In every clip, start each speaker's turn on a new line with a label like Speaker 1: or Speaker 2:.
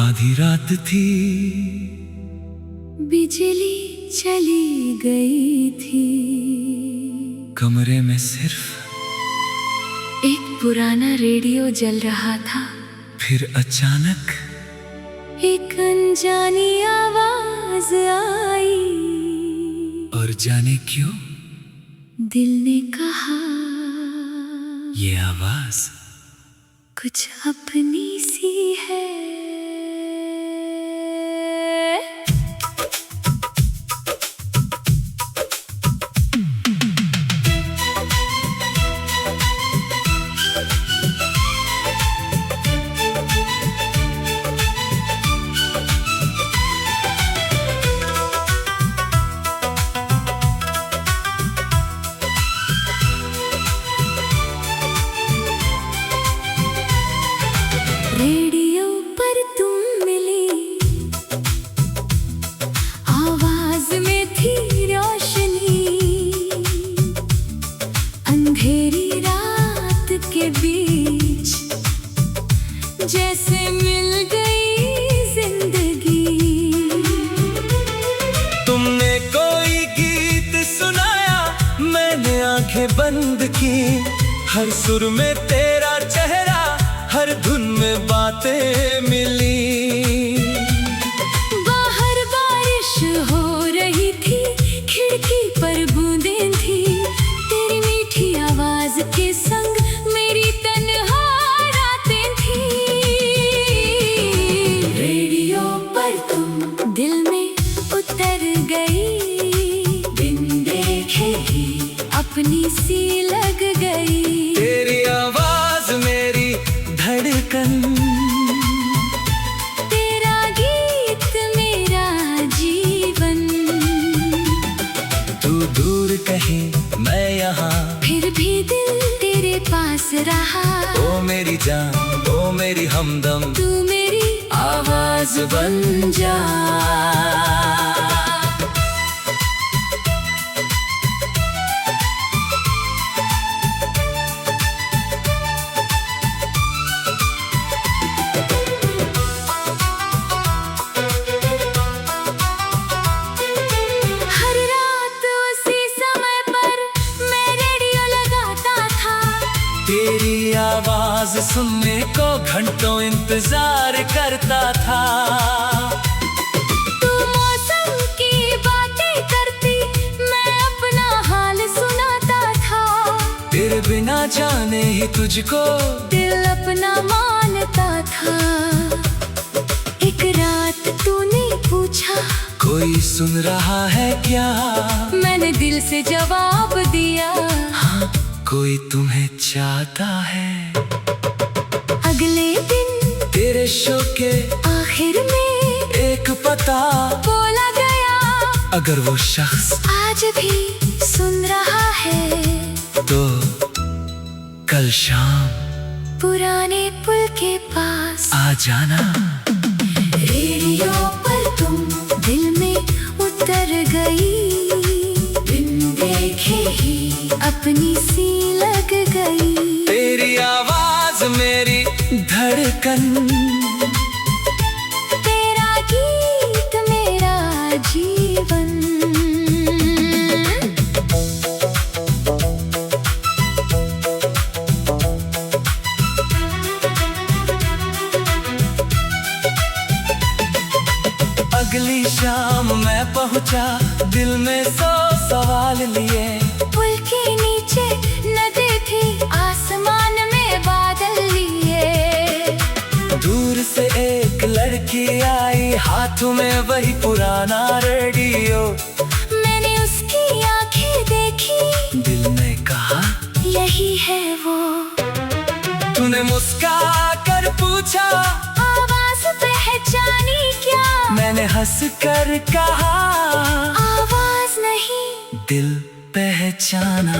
Speaker 1: आधी रात थी,
Speaker 2: बिजली चली गई थी।
Speaker 1: कमरे में सिर्फ
Speaker 2: एक पुराना रेडियो जल रहा था।
Speaker 1: फिर अचानक
Speaker 2: एक अनजानी आवाज आई,
Speaker 1: और जाने क्यों
Speaker 2: दिल ने कहा,
Speaker 1: ये आवाज
Speaker 2: कुछ अपनी सी है। रेडियो पर तुम मिली, आवाज में थी रोशनी। अंधेरी रात के बीच जैसे मिल गई जिंदगी।
Speaker 1: तुमने कोई गीत सुनाया, मैंने आंखें बंद की। हर सुर में तेरा चेहरा, हर धुन में बातें मिली।
Speaker 2: बाहर बारिश हो रही थी, खिड़की पर बूंदें थी। तेरी मीठी आवाज के संग मेरी तन्हा रातें थी। रेडियो पर तुम दिल में उतर गई, बिन देखे ही अपनी सी लग गई।
Speaker 1: तेरी आवाज मेरी धड़कन,
Speaker 2: तेरा गीत मेरा जीवन।
Speaker 1: तू दूर कहीं मैं यहाँ,
Speaker 2: फिर भी दिल तेरे पास रहा।
Speaker 1: ओ मेरी जान, ओ मेरी हमदम,
Speaker 2: तू मेरी
Speaker 1: आवाज बन जा। तेरी आवाज सुनने को घंटों इंतजार करता था।
Speaker 2: तू मौसम की बातें करती, मैं अपना हाल सुनाता था।
Speaker 1: तेरे बिना जाने ही तुझको
Speaker 2: दिल अपना मानता था। एक रात तूने पूछा,
Speaker 1: कोई सुन रहा है क्या?
Speaker 2: मैंने दिल से जवाब दिया,
Speaker 1: हाँ, कोई तुम्हें चाहता है।
Speaker 2: अगले दिन
Speaker 1: तेरे शो के
Speaker 2: आखिर में
Speaker 1: एक पता
Speaker 2: बोला गया,
Speaker 1: अगर वो शख्स
Speaker 2: आज भी सुन रहा है
Speaker 1: तो कल शाम
Speaker 2: पुराने पुल के पास
Speaker 1: आ जाना।
Speaker 2: रेडियो पर तुम दिल में उतर गई, बिन देखे ही अपनी सी लग गई।
Speaker 1: तेरी आवाज मेरी धड़कन,
Speaker 2: तेरा गीत मेरा जीवन।
Speaker 1: अगली शाम मैं पहुंचा, दिल में 100 सवाल लिए।
Speaker 2: पुल के नीचे नदी थी, आसमान में बादल लिए।
Speaker 1: दूर से एक लड़की आई, हाथों में वही पुराना रेडियो।
Speaker 2: मैंने उसकी आंखें देखी,
Speaker 1: दिल ने कहा
Speaker 2: यही है वो।
Speaker 1: तूने मुस्का कर पूछा,
Speaker 2: आवाज पहचानी क्या?
Speaker 1: मैंने हंस कर कहा,
Speaker 2: आवाज नहीं
Speaker 1: दिल पहचाना।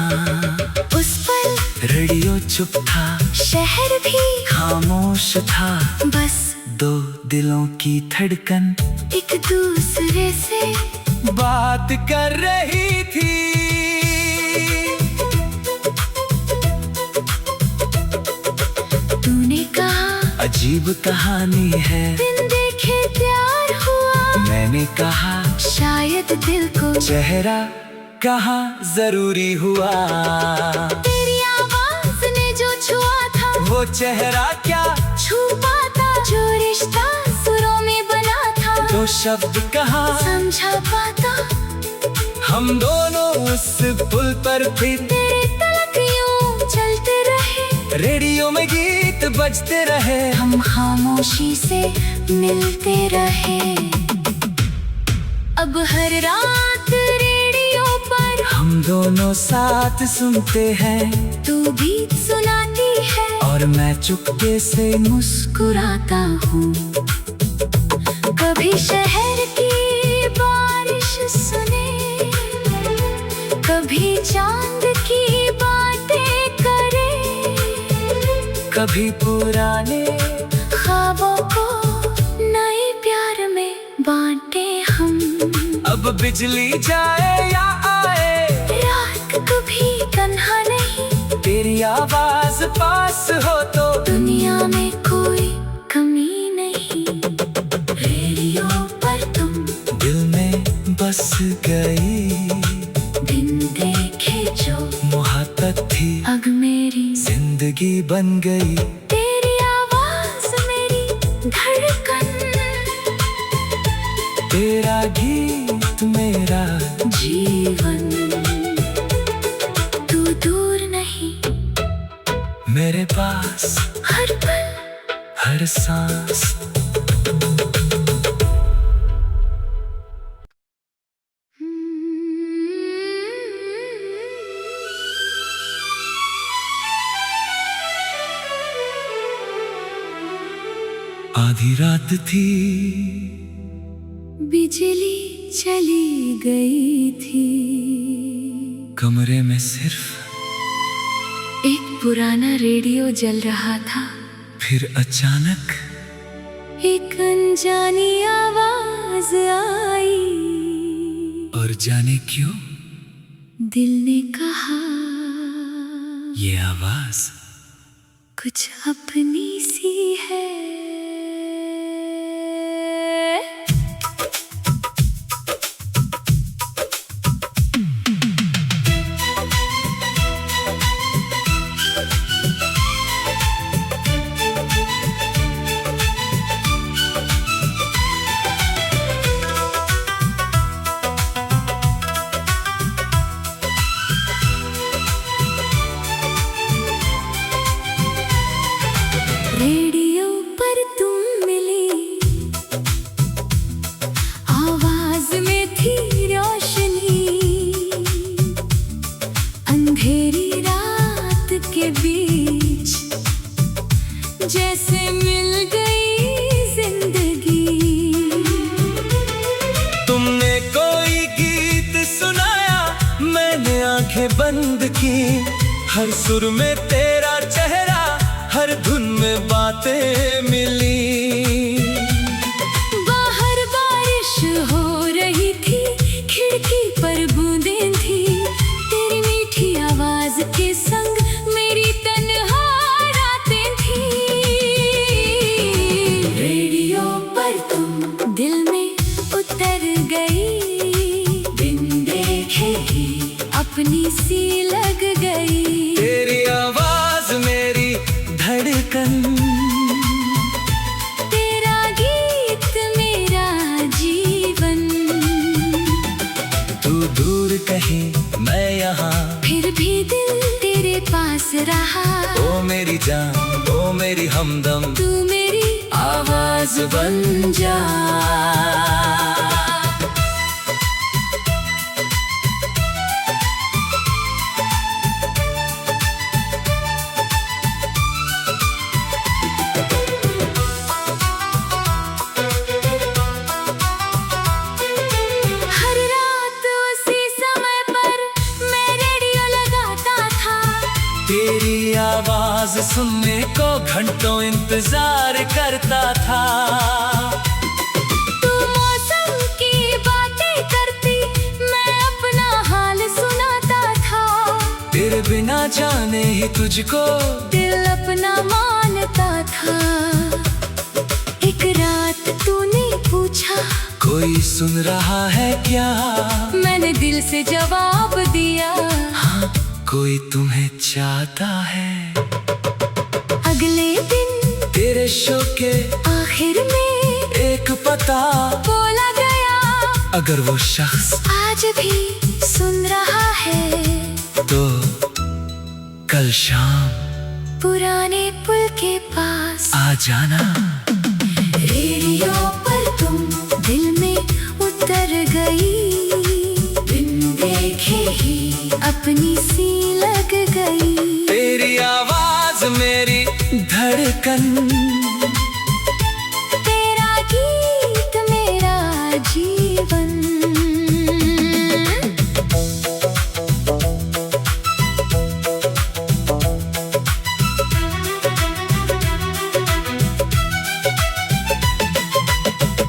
Speaker 2: उस पल
Speaker 1: रेडियो चुप था,
Speaker 2: शहर भी
Speaker 1: खामोश था।
Speaker 2: बस
Speaker 1: दो दिलों की धड़कन
Speaker 2: एक दूसरे से
Speaker 1: बात कर रही थी।
Speaker 2: तूने कहा
Speaker 1: अजीब कहानी है,
Speaker 2: बिन देखे देखे प्यार हुआ।
Speaker 1: मैंने कहा
Speaker 2: शायद दिल को
Speaker 1: चेहरा कहाँ जरूरी हुआ।
Speaker 2: तेरी आवाज ने जो छुआ था,
Speaker 1: वो चेहरा क्या
Speaker 2: छू पाता। जो रिश्ता सुरों में बना था,
Speaker 1: दो शब्द कहाँ
Speaker 2: समझा पाता।
Speaker 1: हम दोनों उस पुल पर फिर
Speaker 2: तेरे तलक यूं चलते रहे,
Speaker 1: रेडियो में गीत बजते रहे।
Speaker 2: हम खामोशी से मिलते रहे। अब हर रात रेडियो पर
Speaker 1: हम दोनों साथ सुनते हैं।
Speaker 2: तू गीत सुनाती है
Speaker 1: और मैं चुपके से
Speaker 2: मुस्कुराता हूँ। कभी शहर की बारिश सुने, कभी चांद की बातें करे,
Speaker 1: कभी पुराने
Speaker 2: ख्वाबों को नए प्यार में बांटे हम।
Speaker 1: अब बिजली जाए या आए,
Speaker 2: रात कभी तन्हा नहीं।
Speaker 1: तेरी आवाज पास हो तो
Speaker 2: दुनिया में कोई कमी नहीं। रेडियो पर तुम
Speaker 1: दिल में बस गई।
Speaker 2: दिन देखे जो
Speaker 1: मोहब्बत थी,
Speaker 2: अब मेरी
Speaker 1: जिंदगी बन गई।
Speaker 2: तेरी आवाज मेरी धड़कन,
Speaker 1: तेरा गीत मेरा
Speaker 2: जीवन। तू दूर नहीं,
Speaker 1: मेरे पास
Speaker 2: हर पल
Speaker 1: हर सांस। आधी रात थी,
Speaker 2: बिजली चली गई थी।
Speaker 1: कमरे में सिर्फ
Speaker 2: एक पुराना रेडियो जल रहा था।
Speaker 1: फिर अचानक
Speaker 2: एक अनजानी आवाज आई,
Speaker 1: और जाने क्यों
Speaker 2: दिल ने कहा
Speaker 1: ये आवाज
Speaker 2: कुछ अपनी सी है। रेडियो पर तुम मिली, आवाज में थी रोशनी। अंधेरी रात के बीच जैसे मिल गई जिंदगी।
Speaker 1: तुमने कोई गीत सुनाया, मैंने आंखें बंद की। हर सुर में तेरा चेहरा, हर धुन में बातें मिली।
Speaker 2: बाहर बारिश हो रही थी, खिड़की पर बूंदें थी। तेरी मीठी आवाज के संग मेरी तन्हा रातें थी। रेडियो पर तुम दिल में उतर गई, बिन देखे ही अपनी सी लग गई।
Speaker 1: तेरी आवाज मेरी धड़कन,
Speaker 2: तेरा गीत मेरा जीवन।
Speaker 1: तू दूर कहीं मैं यहाँ,
Speaker 2: फिर भी दिल तेरे पास रहा।
Speaker 1: ओ मेरी जान, ओ मेरी हमदम,
Speaker 2: तू मेरी
Speaker 1: आवाज बन जा।
Speaker 2: हर रात उसी समय पर मैं रेडियो लगाता था।
Speaker 1: तेरी आवाज सुनने को घंटों इंतजार करता था।
Speaker 2: तू मौसम की बातें करती, मैं अपना हाल सुनाता था।
Speaker 1: तेरे बिना जाने ही तुझको
Speaker 2: दिल अपना मानता था। एक रात तूने
Speaker 1: सुन रहा है क्या?
Speaker 2: मैंने दिल से जवाब दिया,
Speaker 1: हाँ, कोई तुम्हें चाहता है।
Speaker 2: अगले दिन
Speaker 1: तेरे शो के
Speaker 2: आखिर में
Speaker 1: एक पता
Speaker 2: बोला गया,
Speaker 1: अगर वो शख्स
Speaker 2: आज भी सुन रहा है
Speaker 1: तो कल शाम
Speaker 2: पुराने पुल के पास
Speaker 1: आ जाना।
Speaker 2: रेडियो पर तुम दिल में उतर गई, बिन देखे ही अपनी सी लग गई।
Speaker 1: तेरी आवाज मेरी धड़कन,
Speaker 2: तेरा गीत मेरा जीवन।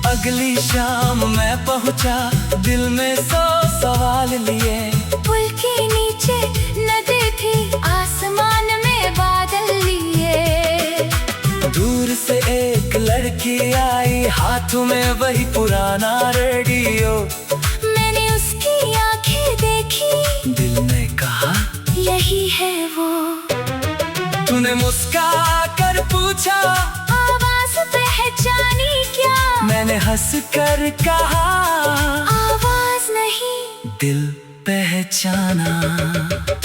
Speaker 1: अगली शाम मैं पहुंचा, दिल में 100 सवाल लिए।
Speaker 2: पुल के नीचे नदी थी, आसमान में बादल लिए।
Speaker 1: दूर से एक लड़की आई, हाथों में वही पुराना रेडियो।
Speaker 2: मैंने उसकी आंखें देखी,
Speaker 1: दिल ने कहा
Speaker 2: यही है वो।
Speaker 1: तूने मुस्का कर पूछा,
Speaker 2: आवाज पहचानी क्या?
Speaker 1: मैंने हंस कर कहा
Speaker 2: आवाज नहीं,
Speaker 1: दिल पहचाना।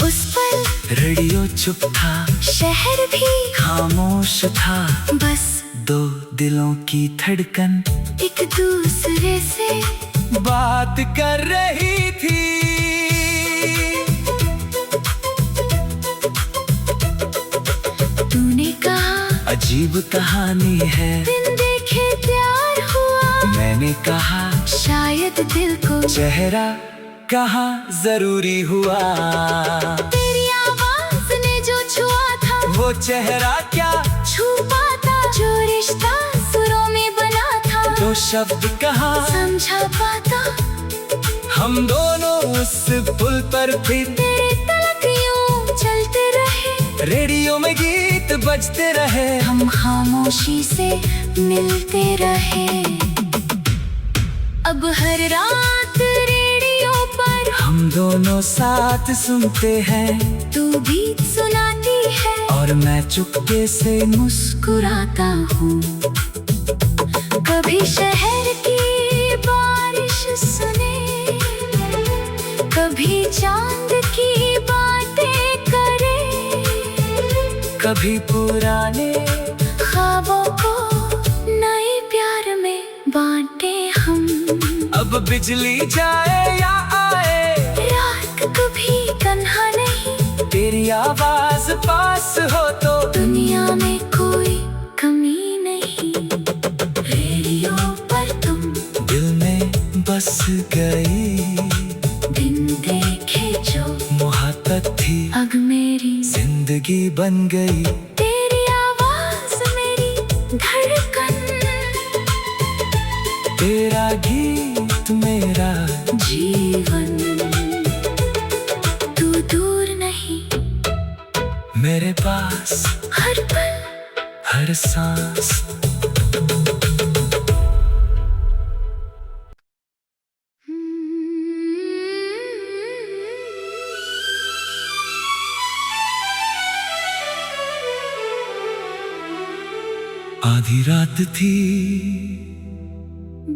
Speaker 2: उस पल
Speaker 1: रेडियो चुप था,
Speaker 2: शहर भी
Speaker 1: खामोश था,
Speaker 2: बस
Speaker 1: दो दिलों की धड़कन
Speaker 2: एक दूसरे से
Speaker 1: बात कर रही थी।
Speaker 2: तूने कहा
Speaker 1: अजीब कहानी है,
Speaker 2: बिन देखे प्यार हुआ।
Speaker 1: मैंने कहा
Speaker 2: शायद दिल को
Speaker 1: चेहरा कहाँ जरूरी हुआ।
Speaker 2: तेरी आवाज ने जो छुआ था,
Speaker 1: वो चेहरा क्या
Speaker 2: छू पाता। जो रिश्ता सुरों में बना था,
Speaker 1: दो शब्द कहाँ
Speaker 2: समझा पाता।
Speaker 1: हम दोनों उस पुल पर फिर
Speaker 2: तेरे तलक यूं चलते रहे,
Speaker 1: रेडियो में गीत बजते रहे।
Speaker 2: हम खामोशी से मिलते रहे। अब हर रात रेडियो पर
Speaker 1: हम दोनों साथ सुनते हैं,
Speaker 2: तू गीत सुनाती है
Speaker 1: और मैं चुपके से
Speaker 2: मुस्कुराता हूँ। कभी शहर की बारिश सुने, कभी चांद की बातें करे,
Speaker 1: कभी पुराने
Speaker 2: ख्वाबों को नए प्यार में बांटे हम।
Speaker 1: अब बिजली जाए या आए,
Speaker 2: रात कभी तन्हा नहीं,
Speaker 1: तेरी आवाज पास हो तो
Speaker 2: दुनिया में कोई कमी नहीं। रेडियो पर तुम
Speaker 1: दिल में बस गई,
Speaker 2: बिन देखे जो
Speaker 1: मोहब्बत थी
Speaker 2: अब मेरी।
Speaker 1: जिंदगी बन गई।
Speaker 2: तेरी आवाज मेरी धड़कन,
Speaker 1: तेरा गीत मेरा
Speaker 2: जीवन। तू दूर नहीं,
Speaker 1: मेरे पास
Speaker 2: हर पल
Speaker 1: हर सांस। आधी रात थी,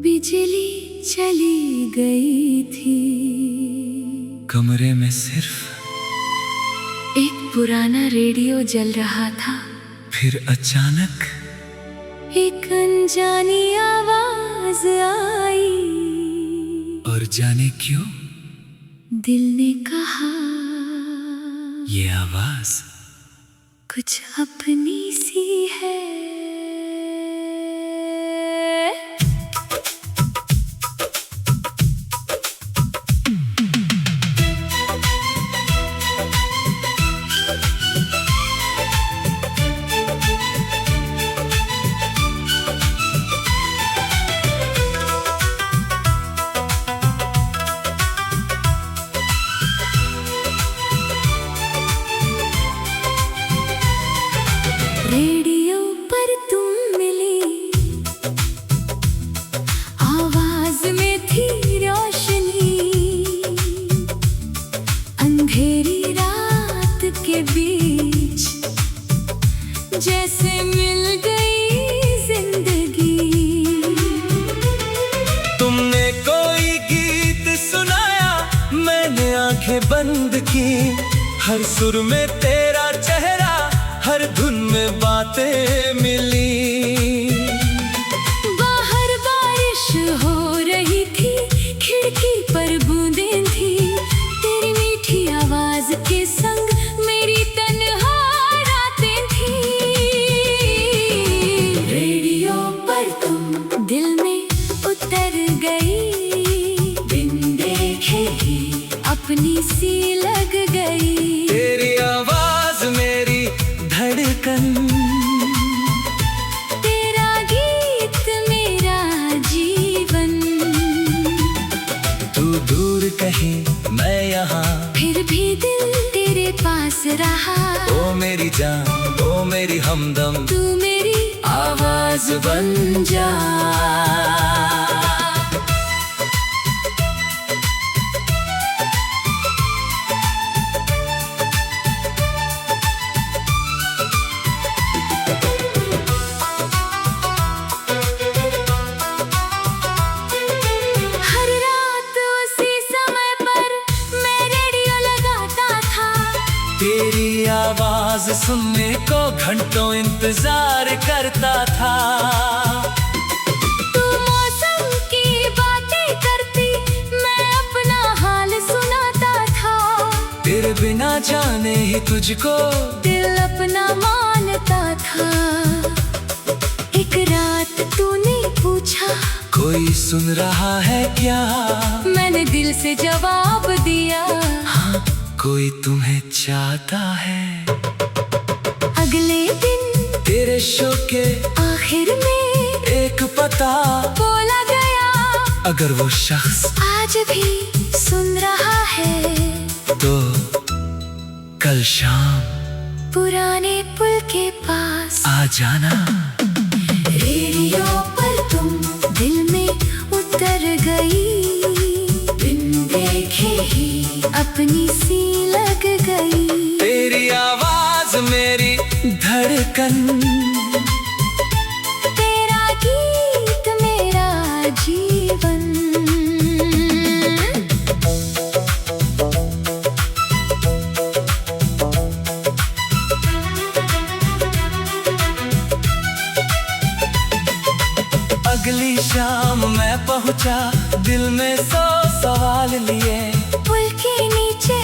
Speaker 2: बिजली चली गई थी।
Speaker 1: कमरे में सिर्फ
Speaker 2: एक पुराना रेडियो जल रहा था।
Speaker 1: फिर अचानक
Speaker 2: एक अनजानी आवाज आई,
Speaker 1: और जाने क्यों
Speaker 2: दिल ने कहा
Speaker 1: ये आवाज
Speaker 2: कुछ अपनी सी है। रेडियो पर
Speaker 1: आंखें बंद की, हर सुर में तेरा चेहरा, हर धुन में बातें मिली।
Speaker 2: बाहर बारिश हो रही थी, खिड़की पर बूंदें थी, तेरी मीठी आवाज के संग मेरी तन्हा रातें थी। रेडियो पर तुम दिल में उतर गई, बिन देखे ही अपनी सी लग गई।
Speaker 1: तेरी आवाज मेरी धड़कन,
Speaker 2: तेरा गीत मेरा जीवन।
Speaker 1: तू दूर कहीं मैं यहाँ,
Speaker 2: फिर भी दिल तेरे पास रहा।
Speaker 1: ओ मेरी जान, ओ मेरी हमदम,
Speaker 2: तू मेरी
Speaker 1: आवाज बन जा।
Speaker 2: हर रात उसी समय पर मैं रेडियो लगाता था,
Speaker 1: तेरी आवाज सुनने को घंटों इंतजार करता था।
Speaker 2: तू मौसम की बातें करती, मैं अपना हाल सुनाता था।
Speaker 1: तेरे बिना जाने ही तुझको
Speaker 2: दिल अपना मानता था। एक रात तूने पूछा,
Speaker 1: कोई सुन रहा है क्या?
Speaker 2: मैंने दिल से जवाब दिया,
Speaker 1: हाँ, कोई तुम्हें चाहता है।
Speaker 2: अगले दिन
Speaker 1: तेरे शो के
Speaker 2: आखिर में
Speaker 1: एक पता
Speaker 2: बोला गया,
Speaker 1: अगर वो शख्स
Speaker 2: आज भी सुन रहा है
Speaker 1: तो कल शाम
Speaker 2: पुराने पुल के पास
Speaker 1: आ जाना।
Speaker 2: रेडियो पर तुम दिल में उतर गई, बिन देखे ही अपनी सी लग गई।
Speaker 1: तेरी आवाज मेरी धड़कन,
Speaker 2: तेरा गीत मेरा जीवन।
Speaker 1: अगली शाम मैं पहुंचा, दिल में 100 सवाल लिए।
Speaker 2: पुल के नीचे